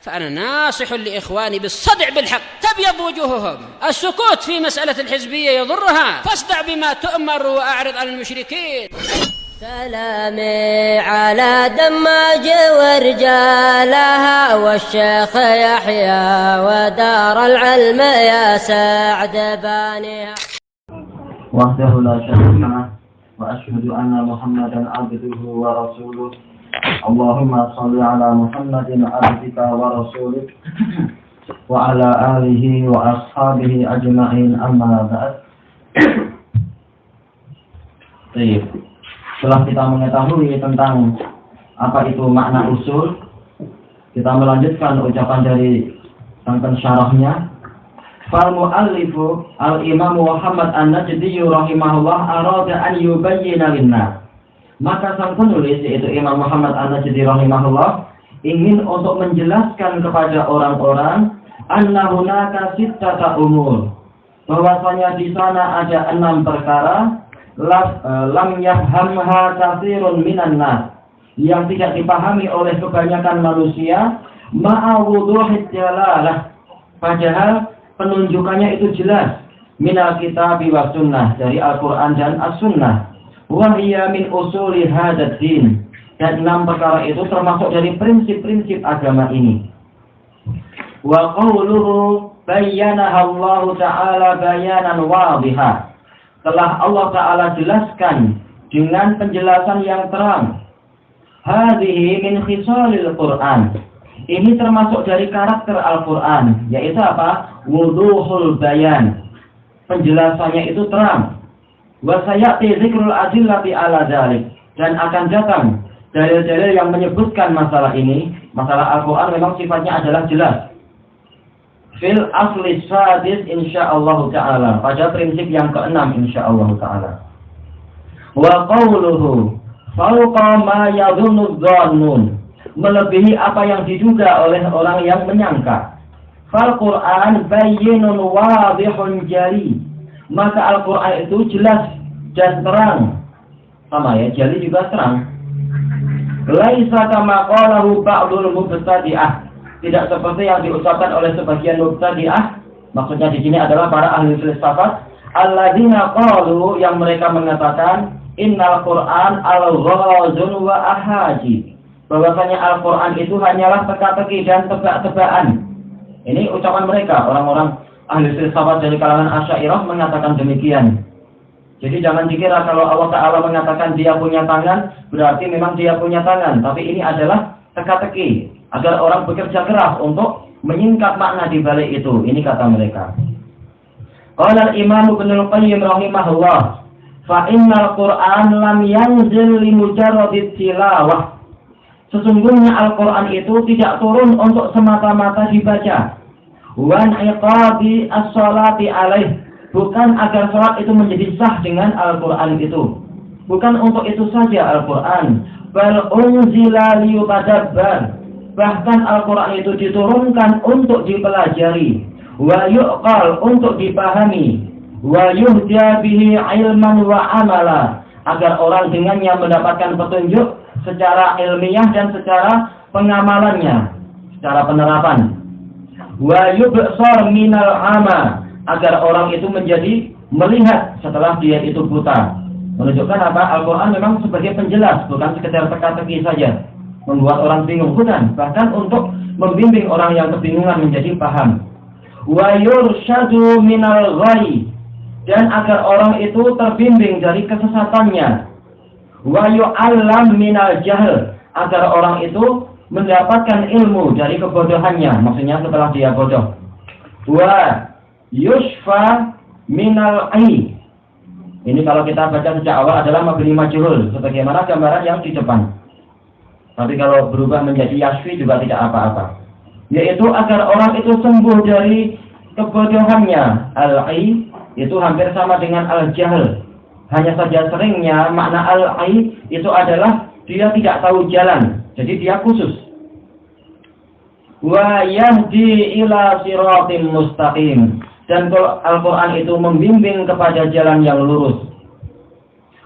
فأنا ناصح لإخواني بالصدع بالحق تبيض وجوههم. السكوت في مسألة الحزبية يضرها، فاصدع بما تؤمر وأعرض عن المشركين. سلامي على دماج ورجالها والشيخ يحيى ودار العلم يا سعد بانيها. وحده لا شريك له وأشهد أن محمدا عبده ورسوله. اللهم صل على محمد عبدك ورسولك وعلى آله وأصحابه أجمعين أما بعد. Baik. Setelah kita mengetahui tentang apa itu makna usul, kita melanjutkan ucapan dari sang pensyarahnya. Fal muallifu al-Imam Muhammad An-Najdi rahimahullah arada an yubayyana lin-nas. Maka sang penulis yaitu Imam Muhammad An-Najdi rahimahullah ingin untuk menjelaskan kepada orang-orang anna hunaka sittata umur, bahwasanya di sana ada 6 perkara lam yafhamha katsirun minan nas, yang tidak dipahami oleh kebanyakan manusia, ma'a wuduhid dalalah, padahal penunjukannya itu jelas, minal kitabi wa sunnah, dari Al-Quran dan As-Sunnah. Wa hiya min usuli hadzal din, dan 6 perkara itu termasuk dari prinsip-prinsip agama ini. Wa qawluhu bayyanaha Allah Ta'ala bayanan wadhiha, telah Allah Ta'ala jelaskan dengan penjelasan yang terang. Hadhihi min khisalil Qur'an, ini termasuk dari karakter Al-Quran, yaitu apa? Wuduhul bayan, penjelasannya itu terang. Wa sayati zikrul adillati ala dzalik, dan akan datang dalil-dalil yang menyebutkan masalah ini. Masalah Al-Quran memang sifatnya adalah jelas. Fil asli sadis insyaallah ta'ala, pada prinsip yang ke-6 insyaallah ta'ala. Wa qawluhu fawqa ma yadhunnu dhannun, melebihi apa yang diduga oleh orang yang menyangka. Fal Quran bayyinun wadihun jali, maka Al-Quran itu jelas dan terang. Sama ya, jali juga terang. Laisa kama qalahu ba'dul mubtadi'ah, tidak seperti yang diucapkan oleh sebagian mubtadi'ah. Maksudnya di sini adalah para ahli filsafat, alladzina qalu, yang mereka mengatakan innal Qur'an al-ghazun wa ahaji, bahwasanya Al-Quran itu hanyalah teka-teki dan tebak-tebakan. Ini ucapan mereka, orang-orang ahli filsafat dari kalangan Asy'ariyah mengatakan demikian. Jadi jangan dikira kalau Allah Ta'ala mengatakan dia punya tangan, berarti memang dia punya tangan. Tapi ini adalah teka-teki, agar orang bekerja keras untuk menyingkap makna di balik itu. Ini kata mereka. Qala al-Imam Ibnul Qayyim rahimahullah, fa innal Qur'an lam yanzil li mujarradit tilawah, sesungguhnya Al-Quran itu tidak turun untuk semata-mata dibaca. Wan iqadi as-salati alaih, bukan agar salat itu menjadi sah dengan Al-Quran itu. Bukan untuk itu saja Al-Quran. Bal unzila liyutadabbar, bahkan Al-Quran itu diturunkan untuk dipelajari. Wa yuqal, untuk dipahami. Wa yuhda bihi ilman wa amala, agar orang dengannya mendapatkan petunjuk secara ilmiah dan secara pengamalannya, secara penerapan. Wa yubsar minal ama, agar orang itu menjadi melihat setelah dia itu buta. Menunjukkan apa? Al-Quran memang sebagai penjelas, bukan sekedar teka-teki saja membuat orang bingung, bukan, bahkan untuk membimbing orang yang kebingungan menjadi paham. Wa yursyadu minal ghai, dan agar orang itu terbimbing dari kesesatannya. Wa yu'allam minal jahl, agar orang itu mendapatkan ilmu dari kebodohannya, maksudnya setelah dia bodoh. Wa yushfa minal ai, ini kalau kita baca sejak awal adalah mabni majhul, sebagaimana gambaran yang di depan. Tapi kalau berubah menjadi yashfi juga tidak apa-apa, yaitu agar orang itu sembuh dari kebodohannya. Al-ai itu hampir sama dengan al-jahl, hanya saja seringnya makna al-ai itu adalah dia tidak tahu jalan, jadi dia khusus. Wa yahdi ila siratim mustaqim, dan Al-Quran itu membimbing kepada jalan yang lurus.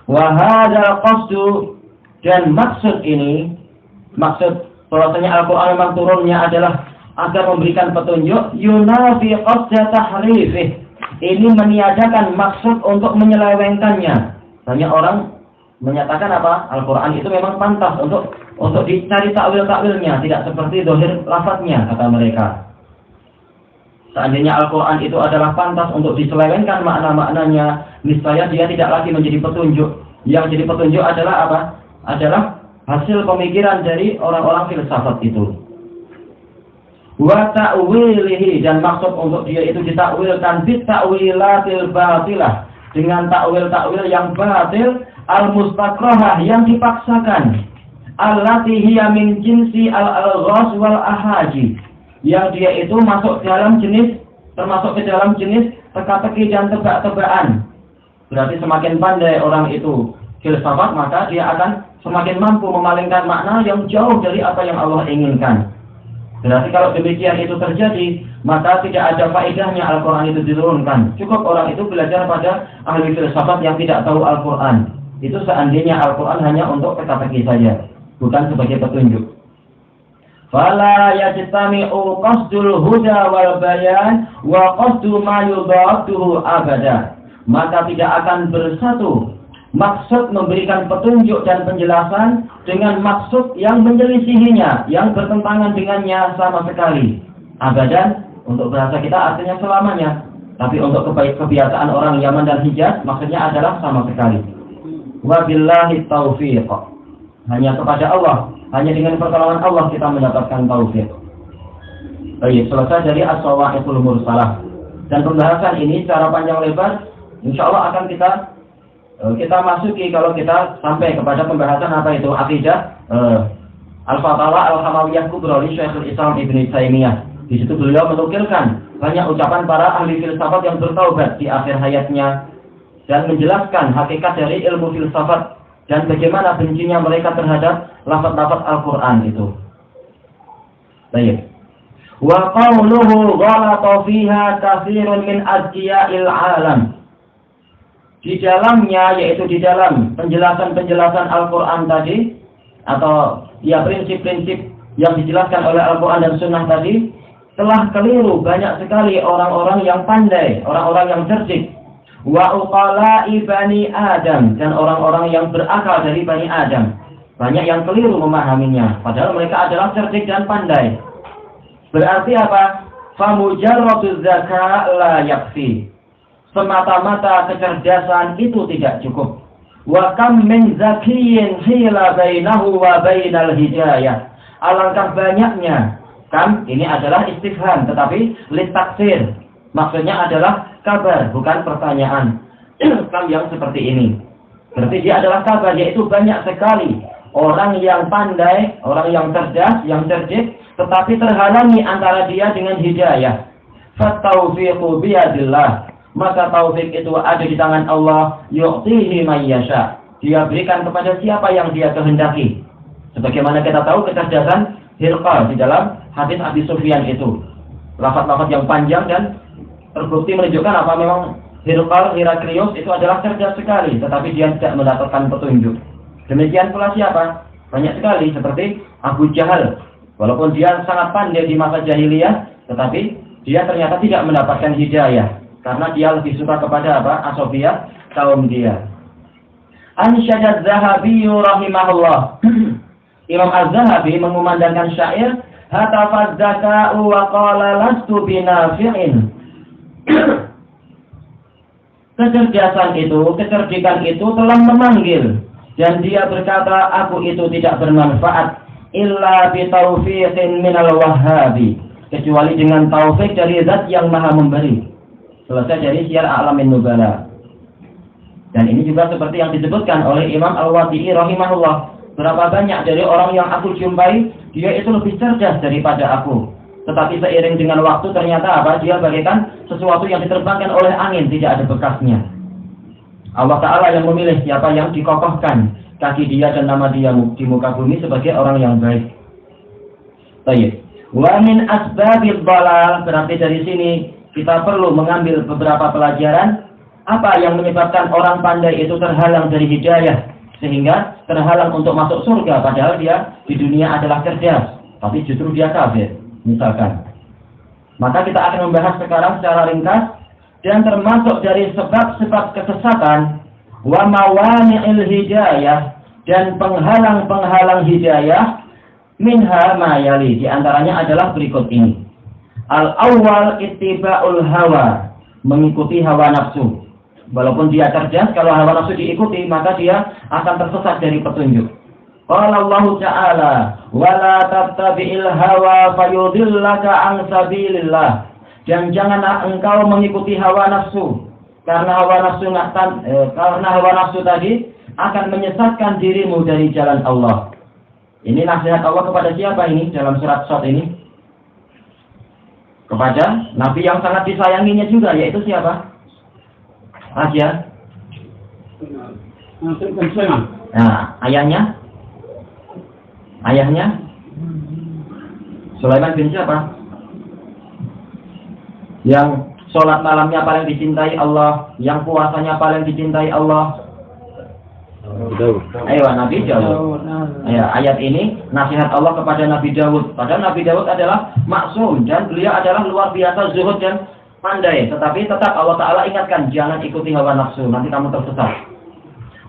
Wa hadzal qasdu, dan maksud ini, maksud bahwasanya Al-Quran memang turunnya adalah agar memberikan petunjuk, yunafi qasda tahrifih. Ini meniadakan maksud untuk menyelewengkannya. Banyak orang menyatakan apa? Al-Quran itu memang pantas untuk dicari takwil-takwilnya, tidak seperti zahir lafadznya, kata mereka. Seandainya Al-Quran itu adalah pantas untuk diselewengkan makna-maknanya, niscaya dia tidak lagi menjadi petunjuk. Yang jadi petunjuk adalah apa? Adalah hasil pemikiran dari orang-orang filsafat itu. Wa ta'wilihi, dan maksud untuk dia itu ditakwilkan bit ta'wilatil batilah, dengan takwil-takwil yang batil, al-mustakrahah, yang dipaksakan, allati hiya min jinsi al-alghas wal ahaji, yang dia itu termasuk ke dalam jenis teka-teki dan tebak-tebakan. Berarti semakin pandai orang itu filsafat, maka dia akan semakin mampu memalingkan makna yang jauh dari apa yang Allah inginkan. Berarti kalau demikian itu terjadi, maka tidak ada faedahnya Al-Quran itu diturunkan. Cukup orang itu belajar pada ahli filsafat yang tidak tahu Al-Quran. Itu seandainya Al-Quran hanya untuk teka-teki saja, bukan sebagai petunjuk. Fala yajtami'u qasdul huda wal bayan wa qasdu ma yudadduhu abada. Maka tidak akan bersatu maksud memberikan petunjuk dan penjelasan dengan maksud yang menyelisihinya, yang bertentangan dengannya sama sekali. Abadan untuk bahasa kita artinya selamanya, tapi untuk kebiasaan orang Yaman dan Hijaz maksudnya adalah sama sekali. Wabillahi taufiq. Hanya kepada Allah, hanya dengan pertolongan Allah kita mendapatkan taufik. Baik, selesai dari as-sawa'iqul mursalah. Dan pembahasan ini secara panjang lebar insyaallah akan kita masuki kalau kita sampai kepada pembahasan apa itu akidah Al-Fatawa Al-Hamawiyah Kubra li Syekhul Islam Ibnu Taimiyah. Di situ beliau menukilkan banyak ucapan para ahli filsafat yang bertaubat di akhir hayatnya dan menjelaskan hakikat dari ilmu filsafat dan bagaimana bencinya mereka terhadap lafaz-lafaz Al-Quran itu. Baik. Wa qawluhu ghalata fiha katsirun min adjiya'il alam. Di dalamnya, yaitu di dalam penjelasan-penjelasan Al-Quran tadi, atau ya prinsip-prinsip yang dijelaskan oleh Al-Quran dan Sunnah tadi, telah keliru banyak sekali orang-orang yang pandai, orang-orang yang cerdik. Wa uqala'i bani Adam, dan orang-orang yang berakal dari bani Adam. Banyak yang keliru memahaminya, padahal mereka adalah cerdik dan pandai. Berarti apa? Famujarradu dzaka la yakfi. Semata-mata kecerdasan itu tidak cukup. Wa kam min zakiyyin hila bainahu wa bainal hidayah. Alangkah banyaknya. Kam ini adalah istifham, tetapi litaksir. Maksudnya adalah kabar, bukan pertanyaan. Kam yang seperti ini. Berarti dia adalah kabar, yaitu banyak sekali orang yang pandai, orang yang cerdas, yang cerdik, tetapi terhalangi antara dia dengan hidayah. Fataufiqu biyadillah. Maka taufik itu ada di tangan Allah, yu'tihi may yasha. Dia berikan kepada siapa yang dia kehendaki. Sebagaimana kita tahu kecerdasan Hirqal di dalam hadis Abi Sufyan itu. Lafaz-lafaz yang panjang dan terbukti menunjukkan apa memang Heraklius itu adalah cerdas sekali, tetapi dia tidak mendapatkan petunjuk. Demikian pula siapa? Banyak sekali seperti Abu Jahal. Walaupun dia sangat pandai di masa jahiliyah, tetapi dia ternyata tidak mendapatkan hidayah. Karena dia lebih suka kepada apa? Asofiyah kaum dia. Ansyad Az-Zahabi rahimahullah. Imam Az-Zahabi mengumandangkan syair, hatafaz zaka'u wa qala lastu binafi'in. Kecerdasan itu, kecerdikan itu telah memanggil dan dia berkata, aku itu tidak bermanfaat illa bi taufiqin minal wahhabi, kecuali dengan taufik dari zat yang maha memberi. Selesai dari Syiar A'lamin Nubala. Dan ini juga seperti yang disebutkan oleh Imam Al-Wadi'i rahimahullah. Berapa banyak dari orang yang aku jumpai, dia itu lebih cerdas daripada aku. Tetapi seiring dengan waktu ternyata apa? Dia bagaikan sesuatu yang diterbangkan oleh angin, tidak ada bekasnya. Allah Ta'ala yang memilih siapa yang dikokohkan kaki dia dan nama dia di muka bumi sebagai orang yang baik. Baik. Wa min asbabil dhalal, berarti dari sini kita perlu mengambil beberapa pelajaran. Apa yang menyebabkan orang pandai itu terhalang dari hidayah, sehingga terhalang untuk masuk surga, padahal dia di dunia adalah cerdas, tapi justru dia kafir. misalkan. Maka kita akan membahas sekarang secara ringkas dan termasuk dari sebab-sebab kesesatan wa mawani'il hidayah dan penghalang-penghalang hidayah minha ma yali, di antaranya adalah berikut ini. Al-awwal ittiba'ul hawa, mengikuti hawa nafsu. Walaupun dia cerdas, kalau hawa nafsu diikuti maka dia akan tersesat dari petunjuk. Qala Allah Ta'ala wa la tattabi'il hawa fayudillaka an sabilillah, dan janganlah engkau mengikuti hawa nafsu, karena hawa nafsu tadi akan menyesatkan dirimu dari jalan Allah. Ini nasihat Allah kepada siapa ini dalam surat Shad ini? Kepada Nabi yang sangat disayanginya juga, yaitu siapa? Raja. Nah, ayahnya Sulaiman bin siapa? Yang sholat malamnya paling dicintai Allah, yang puasanya paling dicintai Allah. Ayo, Nabi Daud. Ya, ayat ini nasihat Allah kepada Nabi Daud. Padahal Nabi Daud adalah maksum dan beliau adalah luar biasa zuhud dan pandai. Tetapi tetap Allah Ta'ala ingatkan, jangan ikuti hawa nafsu, nanti kamu tersesat.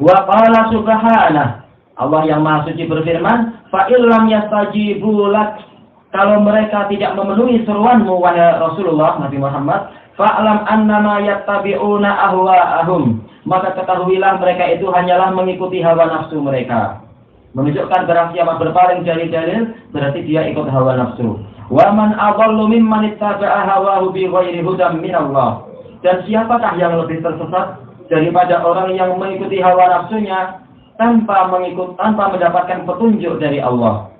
Wa qala subhanah, Allah yang Maha Suci berfirman, fa illam yastajibu lak, kalau mereka tidak memenuhi seruanmu wahai Rasulullah Nabi Muhammad, fa'lam annama yattabi'una ahwa'ahum, maka ketahuilah mereka itu hanyalah mengikuti hawa nafsu mereka. Menunjukkan barang siapa berpaling dari dalil, berarti dia ikut hawa nafsu. Wa man adallu mimman ittaba'a hawahu bighairi hudan minallah, dan siapakah yang lebih tersesat daripada orang yang mengikuti hawa nafsunya tanpa mendapatkan petunjuk dari Allah.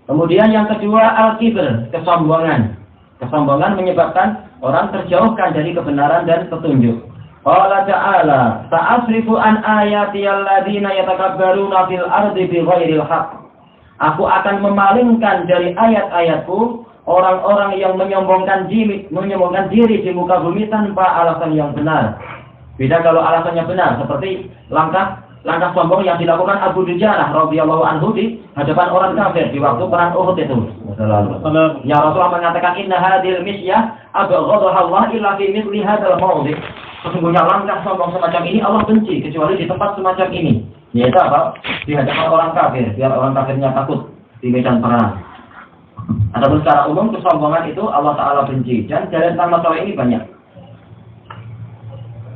Kemudian yang kedua, al-kibr, kesombongan. Kesombongan menyebabkan orang terjauhkan dari kebenaran dan petunjuk. Qala ta'ala, sa'asrifu an ayati alladziina yatakabbaruna fil ardi bighairil haqq. Aku akan memalingkan dari ayat-ayatku orang-orang yang menyombongkan diri di muka bumi tanpa alasan yang benar. Beda kalau alasannya benar, seperti langkah sombong yang dilakukan Abu Dujanah radhiyallahu anhu di hadapan orang kafir di waktu perang Uhud itu. Ya Rasulullah mengatakan, inna hadhil misyah abghadaha Allah illa fi mithli hadzal mawdi'. Sesungguhnya langkah sombong semacam ini Allah benci kecuali di tempat semacam ini. Yaitu apa? Di hadapan orang kafir, biar orang kafirnya takut di medan perang. Adapun secara umum kesombongan itu Allah Ta'ala benci, dan dalil tentang masalah ini banyak.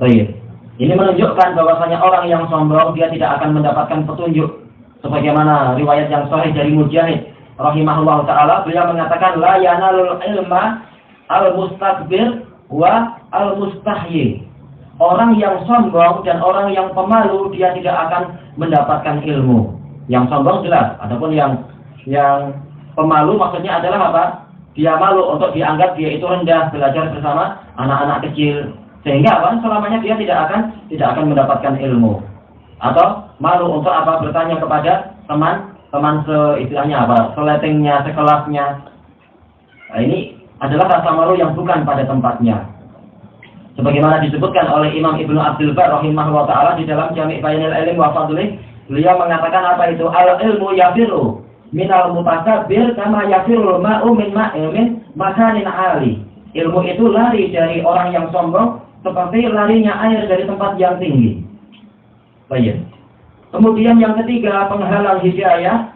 Baik. Ini menunjukkan bahwasanya orang yang sombong dia tidak akan mendapatkan petunjuk. Sebagaimana riwayat yang sahih dari Mujahid rahimahullah taala, beliau mengatakan la yanalul ilma al-mustakbir wa al-mustahyi. Orang yang sombong dan orang yang pemalu dia tidak akan mendapatkan ilmu. Yang sombong jelas, adapun yang pemalu maksudnya adalah apa? Dia malu untuk dianggap dia itu rendah, belajar bersama anak-anak kecil. Sehingga apa? Selamanya dia tidak akan mendapatkan ilmu. Atau malu untuk apa? Bertanya kepada teman istilahnya apa? Seletingnya, sekelasnya. Nah, ini adalah rasa malu yang bukan pada tempatnya. Sebagaimana disebutkan oleh Imam Ibnu Abdul Bar rahimahullah taala di dalam Jami' Bayanil Ilm wa Fadlih, beliau mengatakan apa itu? Al ilmu yafiru minal mutakabbir kama yafiru ma'u min makanin ali. Ilmu itu lari dari orang yang sombong seperti larinya air dari tempat yang tinggi. Baik. Kemudian yang ketiga, penghalang hidayah,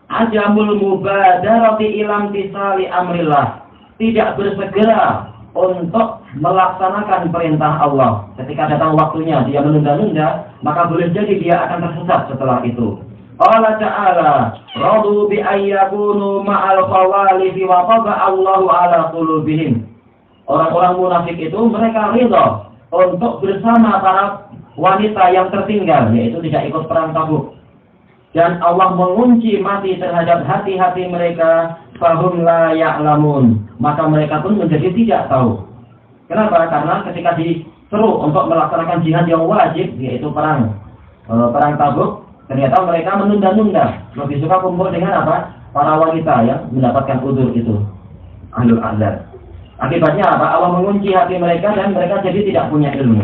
ajamul mubadarati ilam tisali amrillah. Tidak bersegera untuk melaksanakan perintah Allah. Ketika datang waktunya dia menunda-nunda, maka boleh jadi dia akan tersesat setelah itu. Allah Ta'ala radu bi ayyakunu ma'al khawalifi wa qada Allahu ala qulubihim. Orang-orang munafik itu mereka ridha untuk bersama para wanita yang tertinggal, yaitu tidak ikut perang Tabuk. Dan Allah mengunci mati terhadap hati-hati mereka, fahum la ya'lamun. Maka mereka pun menjadi tidak tahu. Kenapa? Karena ketika diseru untuk melaksanakan jihad yang wajib, yaitu perang Tabuk, ternyata mereka menunda-nunda. Lebih suka kumpul dengan apa? Para wanita yang mendapatkan udzur itu, ahlul adzar. Akibatnya apa? Allah mengunci hati mereka dan mereka jadi tidak punya ilmu.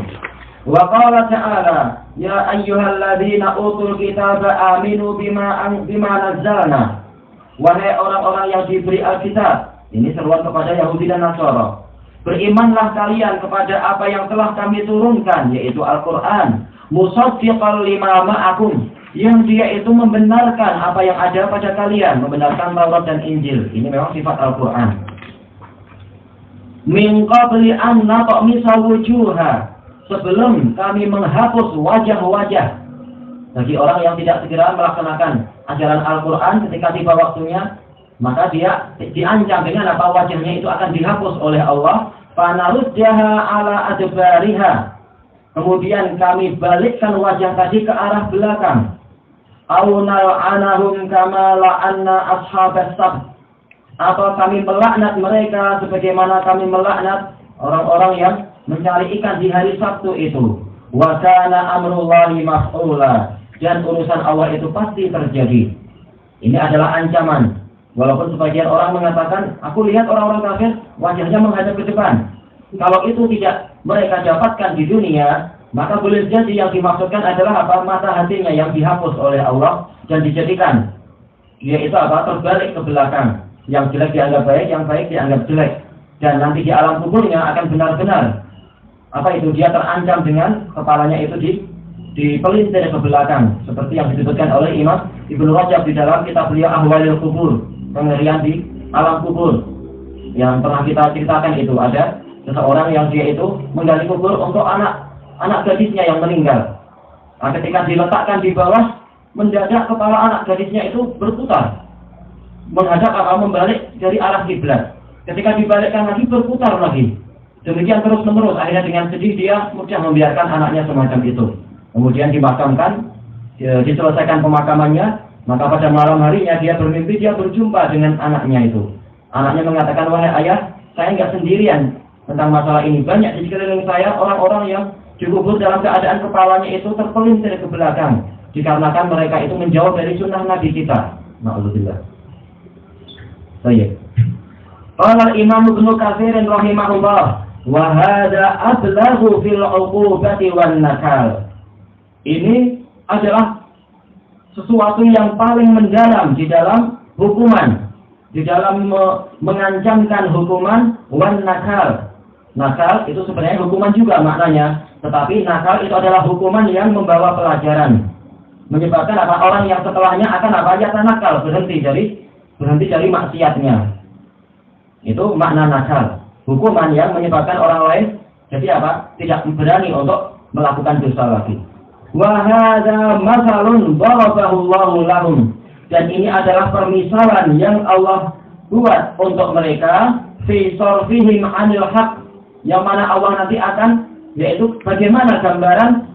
Wa qala ta'ala, ya ayyuhalladzina utul kitaba aminu bima nazzalna. wahai orang-orang yang diberi Alkitab, ini seruan kepada Yahudi dan Nasara, berimanlah kalian kepada apa yang telah kami turunkan, yaitu Al-Quran, musaddiqan lima ma'akum, yang dia itu membenarkan apa yang ada pada kalian, membenarkan Taurat dan Injil. Ini memang sifat Al-Quran. Min qabli an natmisa wujuha, sebelum kami menghapus wajah-wajah. Bagi orang yang tidak segera melaksanakan ajaran Al-Quran ketika tiba waktunya, maka dia diancam dengan apa? Wajahnya itu akan dihapus oleh Allah. Fanaruddaha ala adbariha, kemudian kami balikkan wajah tadi ke arah belakang. Au nal'anahum kama la'anna ashabas sabt, atau kami melaknat mereka sebagaimana kami melaknat orang-orang yang mencari ikan di hari Sabtu itu. Wa kana amrullahi maf'ula, dan urusan Allah itu pasti terjadi. Ini adalah ancaman. Walaupun sebagian orang mengatakan, aku lihat orang-orang kafir wajahnya menghadap ke depan. Kalau itu tidak mereka dapatkan di dunia, maka boleh jadi yang dimaksudkan adalah apa? Mata hatinya yang dihapus oleh Allah dan dijadikan, yaitu apa? Terbalik ke belakang. Yang jelek dianggap baik, yang baik dianggap jelek. Dan nanti di alam kuburnya akan benar-benar apa itu? Dia terancam dengan kepalanya itu dipelintir ke belakang, seperti yang disebutkan oleh Imam Ibnu Rajab di dalam kitab beliau Ahwalil Kubur, pengerian di alam kubur. Yang pernah kita ceritakan itu, ada seseorang yang dia itu menggali kubur untuk anak gadisnya yang meninggal. Nah, ketika diletakkan di bawah, mendadak kepala anak gadisnya itu berputar, menghadap apa? Membalik dari arah kiblat. Ketika dibalikkan lagi, berputar lagi. Demikian terus menerus. Akhirnya dengan sedih dia mudah membiarkan anaknya semacam itu. Kemudian dimakamkan, diselesaikan pemakamannya. Maka pada malam harinya dia bermimpi, dia berjumpa dengan anaknya itu. Anaknya mengatakan, wahai ayah, saya nggak sendirian tentang masalah ini. Banyak di sekeliling saya orang-orang yang dikubur dalam keadaan kepalanya itu terpelintir ke belakang, dikarenakan mereka itu menjauh dari sunnah Nabi kita. Na'udzubillah. Baik. Qala Imam Ibnu Katsir rahimahullah, wa hadza ablaghu fil 'uqubati wan nakal. Ini adalah sesuatu yang paling mendalam di dalam hukuman, di dalam mengancamkan hukuman, wan nakal. Nakal itu sebenarnya hukuman juga maknanya, tetapi nakal itu adalah hukuman yang membawa pelajaran, menyebabkan apa? Orang yang setelahnya akan apa? Ya nakal, berhenti dari maksiatnya. Itu makna nakal, hukuman yang menyebabkan orang lain jadi apa? Tidak berani untuk melakukan dosa lagi. Wa hadza masalun darabahu Allahu lahum, dan ini adalah permisalan yang Allah buat untuk mereka fi sarfihim 'anil haqq, yang mana Allah nanti akan, yaitu bagaimana gambaran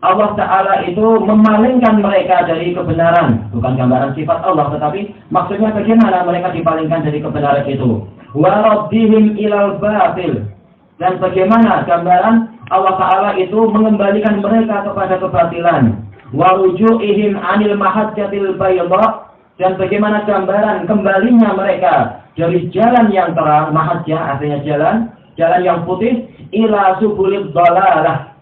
Allah Ta'ala itu memalingkan mereka dari kebenaran. Bukan gambaran sifat Allah, tetapi maksudnya bagaimana mereka dipalingkan dari kebenaran itu. Wa raddihim ilal batil, dan bagaimana gambaran Allah Ta'ala itu mengembalikan mereka kepada kebatilan. Wa ruju'ihim anil mahajjatil bayda, dan bagaimana gambaran kembalinya mereka dari jalan yang terang, mahajjah artinya jalan yang putih, ila subulid dhalalah,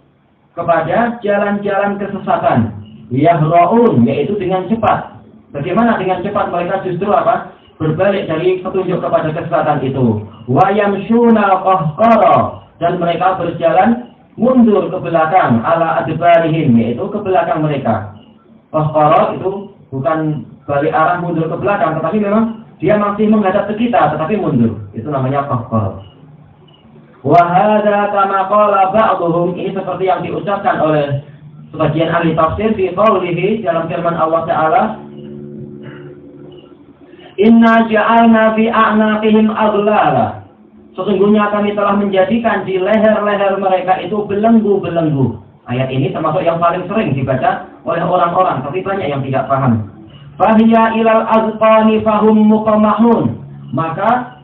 kepada jalan-jalan kesesatan. Yahra'un, yaitu dengan cepat. Bagaimana dengan cepat mereka justru apa? Berbalik dari petunjuk kepada kesesatan itu. Wa yamshuna qahqara, dan mereka berjalan mundur ke belakang, ala adbarihim, yaitu ke belakang mereka. Qahqara itu bukan balik arah mundur ke belakang, tetapi memang dia masih menghadap ke kita, tetapi mundur. Itu namanya qahqara. Wa hadza kama qala ba'dhum, ini seperti yang diucapkan oleh sebagian ahli tafsir fi qaulihi, dalam firman Allah Ta'ala, inna ja'alna fi a'naqihim aghlala, sesungguhnya kami telah menjadikan di leher-leher mereka itu belenggu-belenggu. Ayat ini termasuk yang paling sering dibaca oleh orang-orang, tapi banyak yang tidak paham. Fahiya ilal azqani fahum muqammahun, maka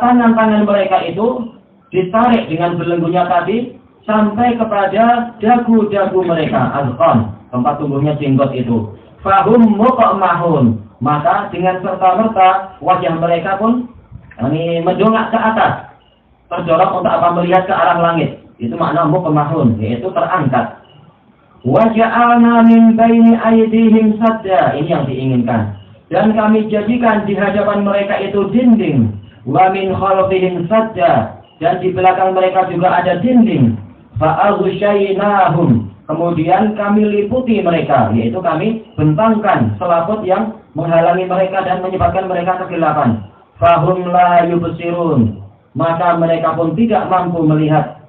tangan-tangan mereka itu ditarik dengan belenggunya tadi sampai kepada dagu-dagu mereka, azqan, tempat tumbuhnya jenggot itu. Fahum muqammahun, maka dengan serta-merta wajah mereka pun ini mendongak ke atas, terdorong untuk apa? Melihat ke arah langit. Itu makna muqammahun, yaitu terangkat. Wa ja'alna min baini aydihim sadda, ini yang diinginkan. Dan kami jadikan di hadapan mereka itu dinding. Wa min khalfihim sadda. Dan di belakang mereka juga ada dinding. Fa'aghshaynahum. Kemudian kami liputi mereka, yaitu kami bentangkan selaput yang menghalangi mereka dan menyebabkan mereka kegelapan. Fahum la yubsirun. Maka mereka pun tidak mampu melihat.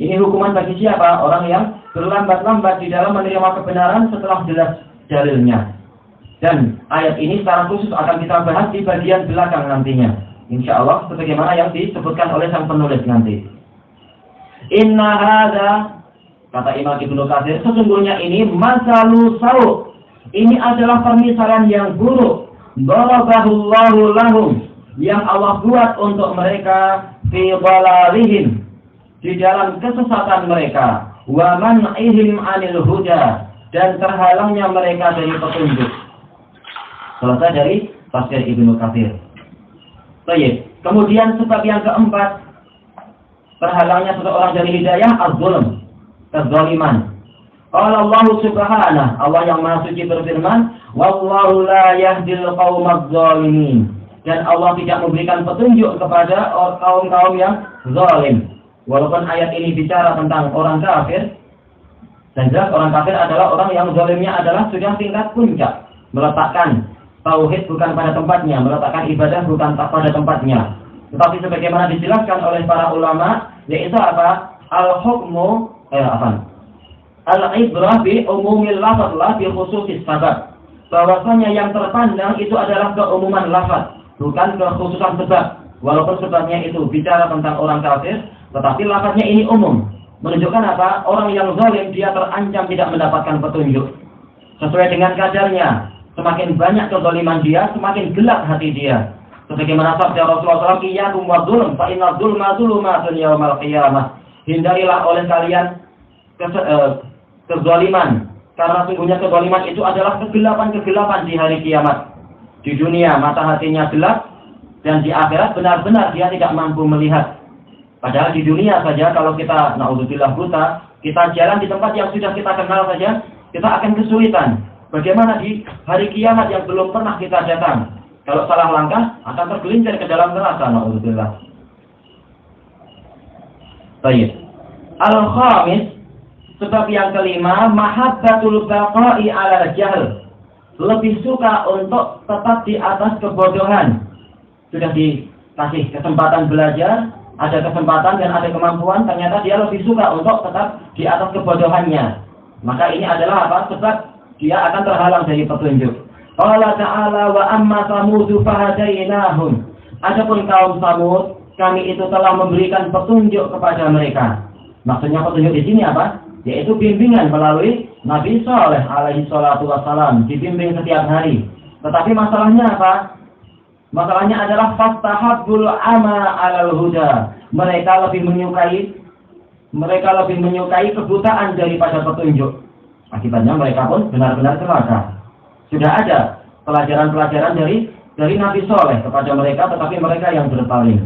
Ini hukuman bagi siapa? Orang yang berlambat-lambat di dalam menerima kebenaran setelah jelas dalilnya. Dan ayat ini secara khusus akan kita bahas di bagian belakang nantinya. Insya Allah sebagaimana yang disebutkan oleh sang penulis nanti. Inna hadza, kata Imam Ibnu Katsir, sesungguhnya ini masalu sau. Ini adalah permisalan yang buruk. Darabahullahu lahum, yang Allah buat untuk mereka fi dhalalihim, di dalam kesesatan mereka, wa man'ihim 'anil huda, dan terhalangnya mereka dari petunjuk. Selesai dari tafsir Ibnu Katsir. Baik. Kemudian sebab yang keempat, terhalangnya seseorang dari hidayah, az-zulm, kezaliman. Qala Allah Subhanahu, Allah yang Maha Suci berfirman, wallahu la yahdil qaumadz zalimin. Dan Allah tidak memberikan petunjuk kepada kaum-kaum yang zalim. Walaupun ayat ini bicara tentang orang kafir, dan jelas orang kafir adalah orang yang zalimnya adalah sudah tingkat puncak, meletakkan tauhid bukan pada tempatnya, meletakkan ibadah bukan pada tempatnya. Tetapi sebagaimana dijelaskan oleh para ulama, yaitu apa? Al-hukmu al-ibrah bi umumil lafaz la bi khususis sabab. Bahwasanya yang terpandang itu adalah keumuman lafaz, bukan kekhususan sebab. Walaupun sebabnya itu bicara tentang orang kafir, tetapi lafaznya ini umum. Menunjukkan apa? Orang yang zalim dia terancam tidak mendapatkan petunjuk. Sesuai dengan kadarnya, semakin banyak kezaliman dia, semakin gelap hati dia. Sebagaimana sabda Rasulullah SAW, iyyakum wadzulm fa inna dzulma dzulumatun yaumal qiyamah. Hindarilah oleh kalian kezaliman, karena sungguhnya kezaliman itu adalah kegelapan-kegelapan di hari kiamat. Di dunia mata hatinya gelap, dan di akhirat benar-benar dia tidak mampu melihat. Padahal di dunia saja kalau kita naudzubillah buta, kita jalan di tempat yang sudah kita kenal saja, kita akan kesulitan. Bagaimana di hari kiamat yang belum pernah kita datang? Kalau salah langkah akan tergelincir ke dalam neraka, naudzubillah. Baik. Al-khamis, sebab yang kelima, mahabbatul baqa'i 'ala jahl. Lebih suka untuk tetap di atas kebodohan. Sudah dikasih kesempatan belajar, ada kesempatan dan ada kemampuan, ternyata dia lebih suka untuk tetap di atas kebodohannya. Maka ini adalah apa? Sebab dia akan terhalang dari petunjuk. Qala ta'ala wa amma samudu fahadainahum. Adapun kaum Samud, kami itu telah memberikan petunjuk kepada mereka. Maksudnya petunjuk di sini apa? Yaitu bimbingan melalui Nabi Saleh alaihi salatu wassalam, dibimbing setiap hari. Tetapi masalahnya apa? Masalahnya adalah fastahabbul ama 'alal huda. Mereka lebih menyukai kebutaan daripada petunjuk. Akibatnya mereka pun benar-benar celaka. Sudah ada pelajaran-pelajaran dari Nabi Saleh kepada mereka, tetapi mereka yang berpaling.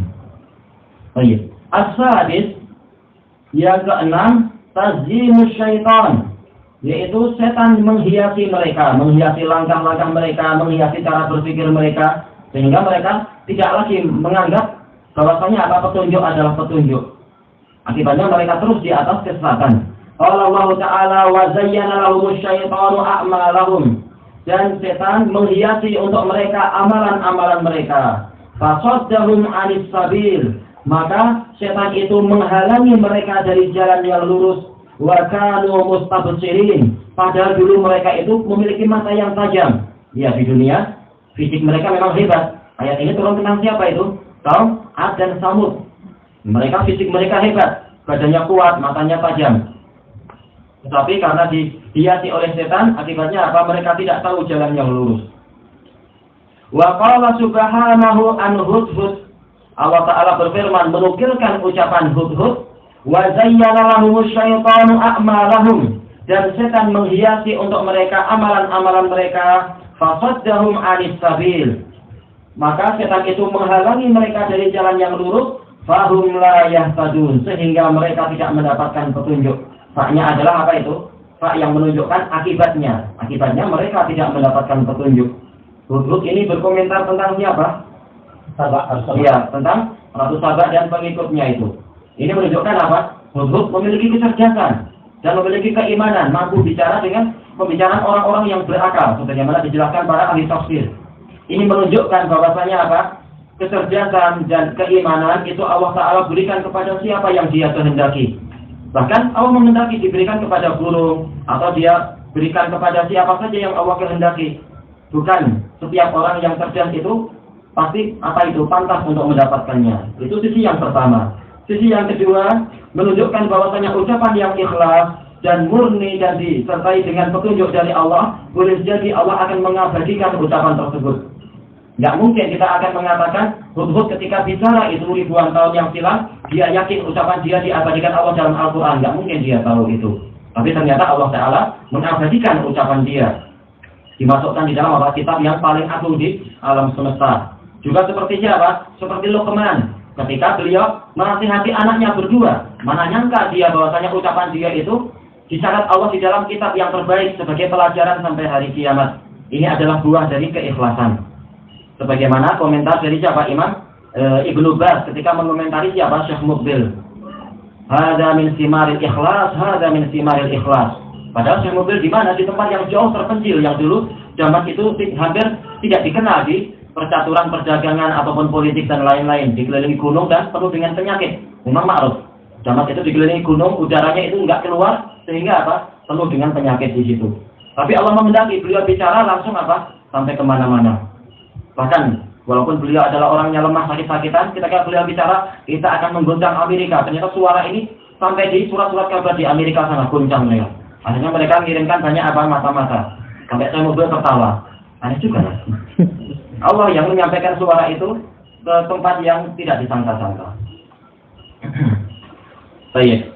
Baik. As-sadis, yang keenam, tazyimus syaitan, yaitu setan menghiasi mereka, menghiasi langkah-langkah mereka, menghiasi cara berpikir mereka, sehingga mereka tidak lagi menganggap bahwasanya apa petunjuk adalah petunjuk. Akibatnya mereka terus di atas kesesatan. Qala Allah Ta'ala wa zayyana lahumus syaitanu a'malahum. Dan setan menghiasi untuk mereka amalan-amalan mereka. Fasaddahum 'anis sabil. Maka setan itu menghalangi mereka dari jalan yang lurus. Wa kanu mustabsirin. Padahal dulu mereka itu memiliki mata yang tajam. Ya, di dunia fisik mereka memang hebat. Ayat ini turun tentang siapa itu? Kaum Ad dan Samud. Mereka fisik mereka hebat, badannya kuat, matanya tajam. Tetapi karena dihiasi oleh setan, akibatnya apa? Mereka tidak tahu jalan yang lurus. Wa qala subhanahu an Hudhud. Allah Ta'ala berfirman menukilkan ucapan Hudhud. Wa zayyana lahumus syaitanu a'malahum. Dan setan menghiasi untuk mereka amalan-amalan mereka. Fasaddahum 'anis sabil. Maka setan itu menghalangi mereka dari jalan yang lurus. Fahum la yahtadun. Sehingga mereka tidak mendapatkan petunjuk. Faknya adalah apa itu? Fak yang menunjukkan akibatnya. Akibatnya mereka tidak mendapatkan petunjuk. Hudhud ini berkomentar tentang siapa? Iya, tentang Ratu Saba dan pengikutnya itu. Ini menunjukkan apa? Hudhud memiliki kecerdasan dan memiliki keimanan, mampu bicara dengan pembicaraan orang-orang yang berakal, sebagaimana dijelaskan para ahli tafsir. Ini menunjukkan bahwasanya apa? Kecerdasan dan keimanan itu Allah Ta'ala berikan kepada siapa yang Dia kehendaki. Bahkan Allah menghendaki diberikan kepada burung, atau Dia berikan kepada siapa saja yang Allah kehendaki. Bukan setiap orang yang cerdas itu pasti pantas untuk mendapatkannya. Itu sisi yang pertama. Sisi yang kedua menunjukkan bahwasanya ucapan yang ikhlas dan murni dan disertai dengan petunjuk dari Allah, boleh jadi Allah akan mengabadikan ucapan tersebut. Nggak mungkin kita akan mengatakan Hudhud ketika bicara itu ribuan tahun yang silam, dia yakin ucapan dia diabadikan Allah dalam Al-Quran. Nggak mungkin dia tahu itu. Tapi ternyata Allah Ta'ala mengabadikan ucapan dia, dimasukkan di dalam kitab yang paling agung di alam semesta. Juga seperti siapa? Seperti Luqman. Ketika beliau menasihati anaknya berdua, mana nyangka dia bahwasanya ucapan dia itu dicatat Allah di dalam kitab yang terbaik sebagai pelajaran sampai hari kiamat. Ini adalah buah dari keikhlasan. Sebagaimana komentar dari siapa? Imam Ibnu Baz ketika mengomentari siapa? Syekh Muqbil. Hada min simaril ikhlas, hada min simaril ikhlas. Padahal Syekh Muqbil di mana? Di tempat yang jauh terpencil, yang dulu zaman itu hampir tidak dikenal di percaturan perdagangan ataupun politik dan lain-lain, dikelilingi gunung dan penuh dengan penyakit. Memang ma'ruf. Zaman itu dikelilingi gunung, udaranya itu enggak keluar, sehingga apa? Penuh dengan penyakit di situ. Tapi Allah menghendaki beliau bicara langsung apa? Sampai kemana-mana. Bahkan walaupun beliau adalah orangnya lemah sakit-sakitan, ketika beliau bicara, kita akan menggoncang Amerika. Ternyata suara ini sampai di surat-surat kabar di Amerika sana, goncang mereka. Akhirnya mereka mengirimkan banyak mata-mata. Sampai saya mobil tertawa. Aneh juga. Allah yang menyampaikan suara itu ke tempat yang tidak disangka-sangka. Baik.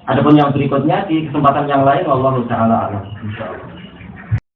Adapun yang berikutnya di kesempatan yang lain, wallahu ta'ala a'lam. Insyaallah.